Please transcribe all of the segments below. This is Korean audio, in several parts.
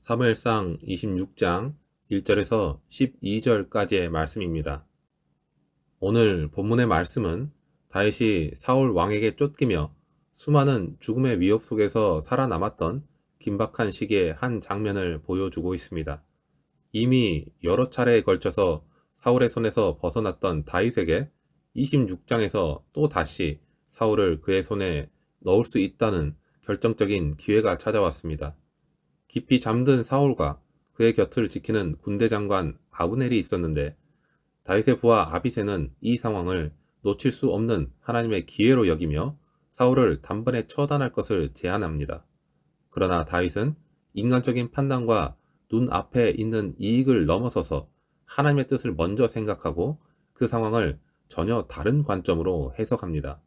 사무엘상 26장 1절에서 12절까지의 말씀입니다. 오늘 본문의 말씀은 다윗이 사울 왕에게 쫓기며 수많은 죽음의 위협 속에서 살아남았던 긴박한 시기의 한 장면을 보여주고 있습니다. 이미 여러 차례에 걸쳐서 사울의 손에서 벗어났던 다윗에게 26장에서 또 다시 사울을 그의 손에 넣을 수 있다는 결정적인 기회가 찾아왔습니다. 깊이 잠든 사울과 그의 곁을 지키는 군대 장관 아브넬이 있었는데 다윗의 부하 아비새는 이 상황을 놓칠 수 없는 하나님의 기회로 여기며 사울을 단번에 처단할 것을 제안합니다. 그러나 다윗은 인간적인 판단과 눈앞에 있는 이익을 넘어서서 하나님의 뜻을 먼저 생각하고 그 상황을 전혀 다른 관점으로 해석합니다.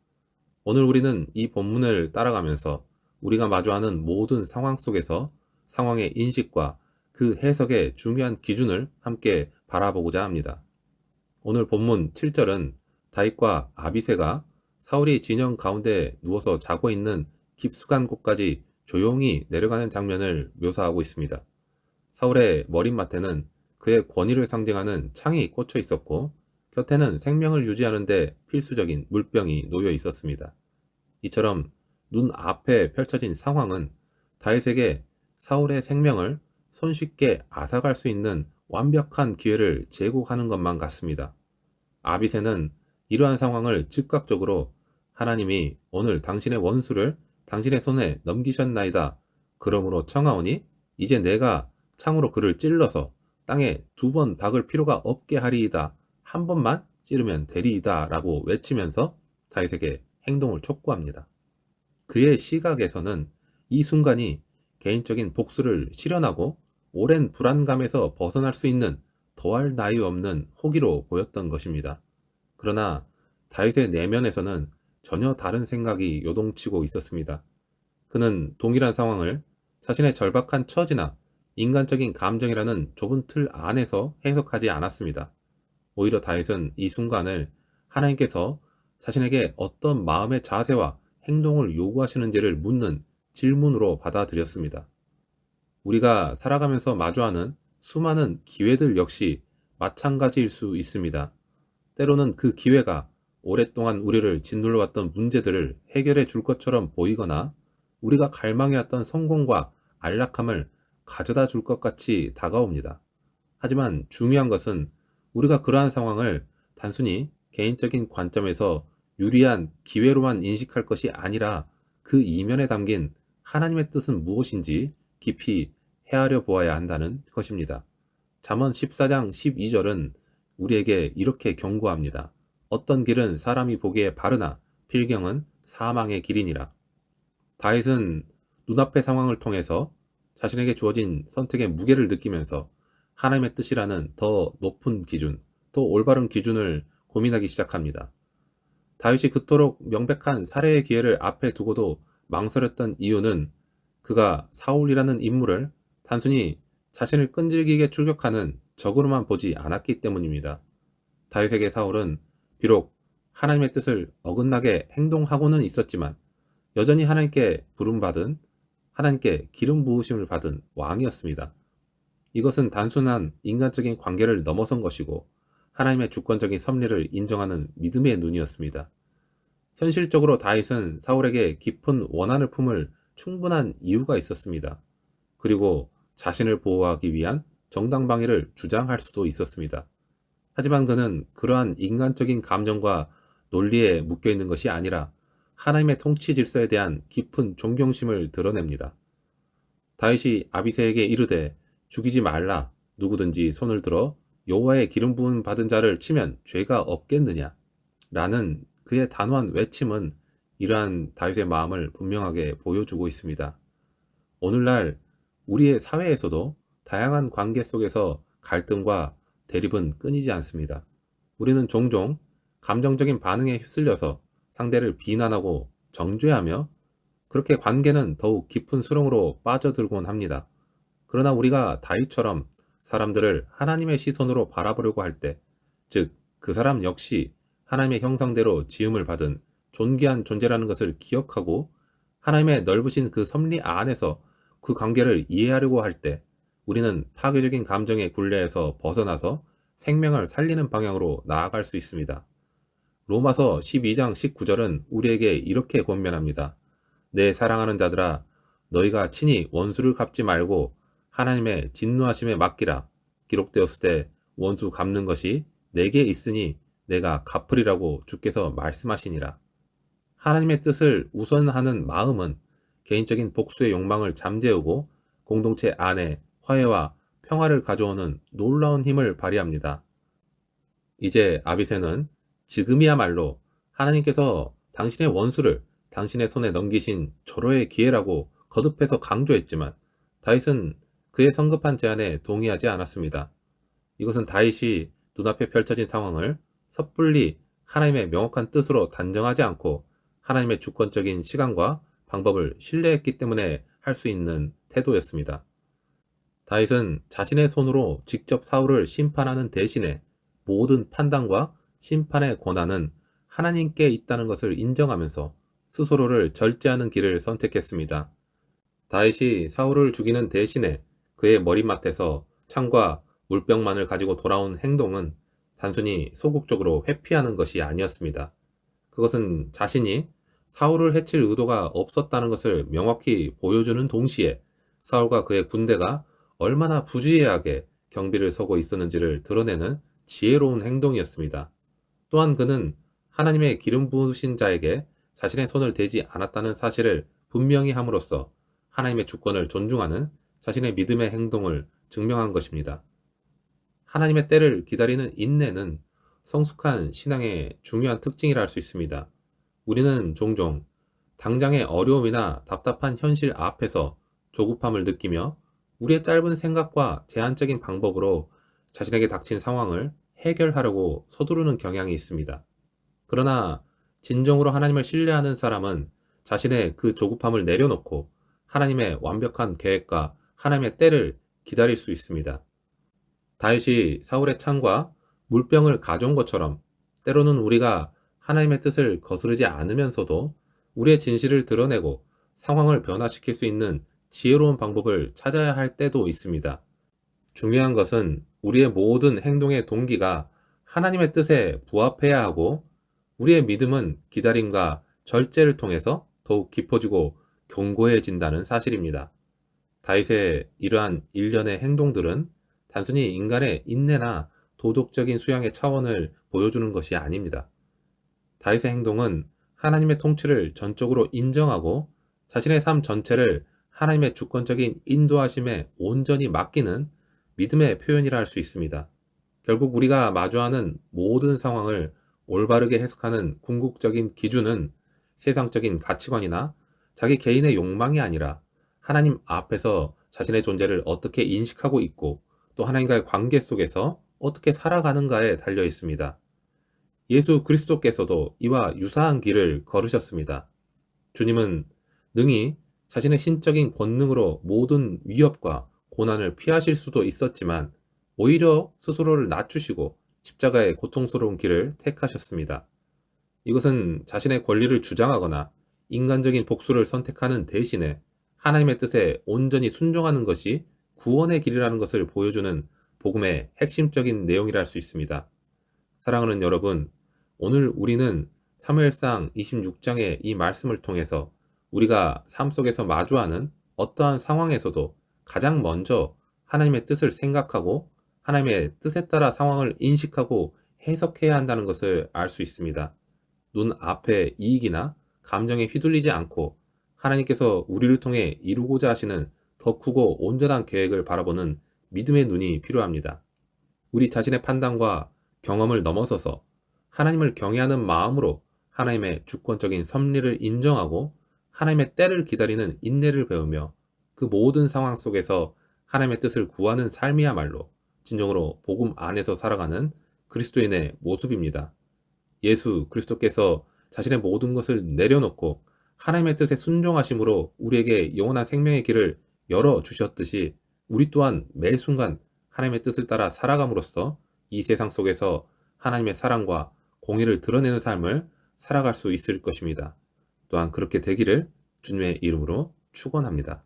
오늘 우리는 이 본문을 따라가면서 우리가 마주하는 모든 상황 속에서 상황의 인식과 그 해석의 중요한 기준을 함께 바라보고자 합니다. 오늘 본문 7절은 다윗과 아비새가 사울이 진영 가운데 누워서 자고 있는 깊숙한 곳까지 조용히 내려가는 장면을 묘사하고 있습니다. 사울의 머릿맡에는 그의 권위를 상징하는 창이 꽂혀 있었고 곁에는 생명을 유지하는 데 필수적인 물병이 놓여 있었습니다. 이처럼 눈앞에 펼쳐진 상황은 다윗에게 사울의 생명을 손쉽게 앗아갈 수 있는 완벽한 기회를 제공하는 것만 같습니다. 아비새는 이러한 상황을 즉각적으로 하나님이 오늘 당신의 원수를 당신의 손에 넘기셨나이다. 그러므로 청하오니 이제 내가 창으로 그를 찔러서 땅에 2번 박을 필요가 없게 하리이다. 한 번만 찌르면 되리이다. 라고 외치면서 다윗에게 행동을 촉구합니다. 그의 시각에서는 이 순간이 개인적인 복수를 실현하고 오랜 불안감에서 벗어날 수 있는 더할 나위 없는 호기로 보였던 것입니다. 그러나 다윗의 내면에서는 전혀 다른 생각이 요동치고 있었습니다. 그는 동일한 상황을 자신의 절박한 처지나 인간적인 감정이라는 좁은 틀 안에서 해석하지 않았습니다. 오히려 다윗은 이 순간을 하나님께서 자신에게 어떤 마음의 자세와 행동을 요구하시는지를 묻는 질문으로 받아들였습니다. 우리가 살아가면서 마주하는 수많은 기회들 역시 마찬가지일 수 있습니다. 때로는 그 기회가 오랫동안 우리를 짓눌러왔던 문제들을 해결해 줄 것처럼 보이거나 우리가 갈망해왔던 성공과 안락함을 가져다 줄 것 같이 다가옵니다. 하지만 중요한 것은 우리가 그러한 상황을 단순히 개인적인 관점에서 유리한 기회로만 인식할 것이 아니라 그 이면에 담긴 하나님의 뜻은 무엇인지 깊이 헤아려 보아야 한다는 것입니다. 잠언 14장 12절은 우리에게 이렇게 경고합니다. 어떤 길은 사람이 보기에 바르나 필경은 사망의 길이니라. 다윗은 눈앞의 상황을 통해서 자신에게 주어진 선택의 무게를 느끼면서 하나님의 뜻이라는 더 높은 기준, 더 올바른 기준을 고민하기 시작합니다. 다윗이 그토록 명백한 살해의 기회를 앞에 두고도 망설였던 이유는 그가 사울이라는 인물을 단순히 자신을 끈질기게 추격하는 적으로만 보지 않았기 때문입니다. 다윗에게 사울은 비록 하나님의 뜻을 어긋나게 행동하고는 있었지만 여전히 하나님께 부름받은, 하나님께 기름 부으심을 받은 왕이었습니다. 이것은 단순한 인간적인 관계를 넘어선 것이고 하나님의 주권적인 섭리를 인정하는 믿음의 눈이었습니다. 현실적으로 다윗은 사울에게 깊은 원한을 품을 충분한 이유가 있었습니다. 그리고 자신을 보호하기 위한 정당방위를 주장할 수도 있었습니다. 하지만 그는 그러한 인간적인 감정과 논리에 묶여있는 것이 아니라 하나님의 통치 질서에 대한 깊은 존경심을 드러냅니다. 다윗이 아비새에게 이르되 죽이지 말라. 누구든지 손을 들어 여호와의 기름 부음 받은 자를 치면 죄가 없겠느냐. 라는 그의 단호한 외침은 이러한 다윗의 마음을 분명하게 보여주고 있습니다. 오늘날 우리의 사회에서도 다양한 관계 속에서 갈등과 대립은 끊이지 않습니다. 우리는 종종 감정적인 반응에 휩쓸려서 상대를 비난하고 정죄하며 그렇게 관계는 더욱 깊은 수렁으로 빠져들곤 합니다. 그러나 우리가 다윗처럼 사람들을 하나님의 시선으로 바라보려고 할 때, 즉 그 사람 역시 하나님의 형상대로 지음을 받은 존귀한 존재라는 것을 기억하고 하나님의 넓으신 그 섭리 안에서 그 관계를 이해하려고 할 때 우리는 파괴적인 감정의 굴레에서 벗어나서 생명을 살리는 방향으로 나아갈 수 있습니다. 로마서 12장 19절은 우리에게 이렇게 권면합니다. 내 사랑하는 자들아, 너희가 친히 원수를 갚지 말고 하나님의 진노하심에 맡기라. 기록되었을 때 원수 갚는 것이 내게 있으니 내가 갚으리라고 주께서 말씀하시니라. 하나님의 뜻을 우선하는 마음은 개인적인 복수의 욕망을 잠재우고 공동체 안에 화해와 평화를 가져오는 놀라운 힘을 발휘합니다. 이제 아비새는 지금이야말로 하나님께서 당신의 원수를 당신의 손에 넘기신 절호의 기회라고 거듭해서 강조했지만 다윗은 그의 성급한 제안에 동의하지 않았습니다. 이것은 다윗이 눈앞에 펼쳐진 상황을 섣불리 하나님의 명확한 뜻으로 단정하지 않고 하나님의 주권적인 시간과 방법을 신뢰했기 때문에 할 수 있는 태도였습니다. 다윗은 자신의 손으로 직접 사울을 심판하는 대신에 모든 판단과 심판의 권한은 하나님께 있다는 것을 인정하면서 스스로를 절제하는 길을 선택했습니다. 다윗이 사울을 죽이는 대신에 그의 머리맡에서 창과 물병만을 가지고 돌아온 행동은 단순히 소극적으로 회피하는 것이 아니었습니다. 그것은 자신이 사울을 해칠 의도가 없었다는 것을 명확히 보여주는 동시에 사울과 그의 군대가 얼마나 부주의하게 경비를 서고 있었는지를 드러내는 지혜로운 행동이었습니다. 또한 그는 하나님의 기름 부으신 자에게 자신의 손을 대지 않았다는 사실을 분명히 함으로써 하나님의 주권을 존중하는 자신의 믿음의 행동을 증명한 것입니다. 하나님의 때를 기다리는 인내는 성숙한 신앙의 중요한 특징이라 할 수 있습니다. 우리는 종종 당장의 어려움이나 답답한 현실 앞에서 조급함을 느끼며 우리의 짧은 생각과 제한적인 방법으로 자신에게 닥친 상황을 해결하려고 서두르는 경향이 있습니다. 그러나 진정으로 하나님을 신뢰하는 사람은 자신의 그 조급함을 내려놓고 하나님의 완벽한 계획과 하나님의 때를 기다릴 수 있습니다. 다윗이 사울의 창과 물병을 가져온 것처럼 때로는 우리가 하나님의 뜻을 거스르지 않으면서도 우리의 진실을 드러내고 상황을 변화시킬 수 있는 지혜로운 방법을 찾아야 할 때도 있습니다. 중요한 것은 우리의 모든 행동의 동기가 하나님의 뜻에 부합해야 하고 우리의 믿음은 기다림과 절제를 통해서 더욱 깊어지고 견고해진다는 사실입니다. 다윗의 이러한 일련의 행동들은 단순히 인간의 인내나 도덕적인 수양의 차원을 보여주는 것이 아닙니다. 다윗의 행동은 하나님의 통치를 전적으로 인정하고 자신의 삶 전체를 하나님의 주권적인 인도하심에 온전히 맡기는 믿음의 표현이라 할 수 있습니다. 결국 우리가 마주하는 모든 상황을 올바르게 해석하는 궁극적인 기준은 세상적인 가치관이나 자기 개인의 욕망이 아니라 하나님 앞에서 자신의 존재를 어떻게 인식하고 있고 또 하나님과의 관계 속에서 어떻게 살아가는가에 달려 있습니다. 예수 그리스도께서도 이와 유사한 길을 걸으셨습니다. 주님은 능히 자신의 신적인 권능으로 모든 위협과 고난을 피하실 수도 있었지만 오히려 스스로를 낮추시고 십자가의 고통스러운 길을 택하셨습니다. 이것은 자신의 권리를 주장하거나 인간적인 복수를 선택하는 대신에 하나님의 뜻에 온전히 순종하는 것이 구원의 길이라는 것을 보여주는 복음의 핵심적인 내용이라 할 수 있습니다. 사랑하는 여러분, 오늘 우리는 사무엘상 26장의 이 말씀을 통해서 우리가 삶 속에서 마주하는 어떠한 상황에서도 가장 먼저 하나님의 뜻을 생각하고 하나님의 뜻에 따라 상황을 인식하고 해석해야 한다는 것을 알 수 있습니다. 눈앞의 이익이나 감정에 휘둘리지 않고 하나님께서 우리를 통해 이루고자 하시는 더 크고 온전한 계획을 바라보는 믿음의 눈이 필요합니다. 우리 자신의 판단과 경험을 넘어서서 하나님을 경외하는 마음으로 하나님의 주권적인 섭리를 인정하고 하나님의 때를 기다리는 인내를 배우며 그 모든 상황 속에서 하나님의 뜻을 구하는 삶이야말로 진정으로 복음 안에서 살아가는 그리스도인의 모습입니다. 예수 그리스도께서 자신의 모든 것을 내려놓고 하나님의 뜻에 순종하심으로 우리에게 영원한 생명의 길을 열어주셨듯이 우리 또한 매 순간 하나님의 뜻을 따라 살아감으로써 이 세상 속에서 하나님의 사랑과 공의를 드러내는 삶을 살아갈 수 있을 것입니다. 또한 그렇게 되기를 주님의 이름으로 축원합니다.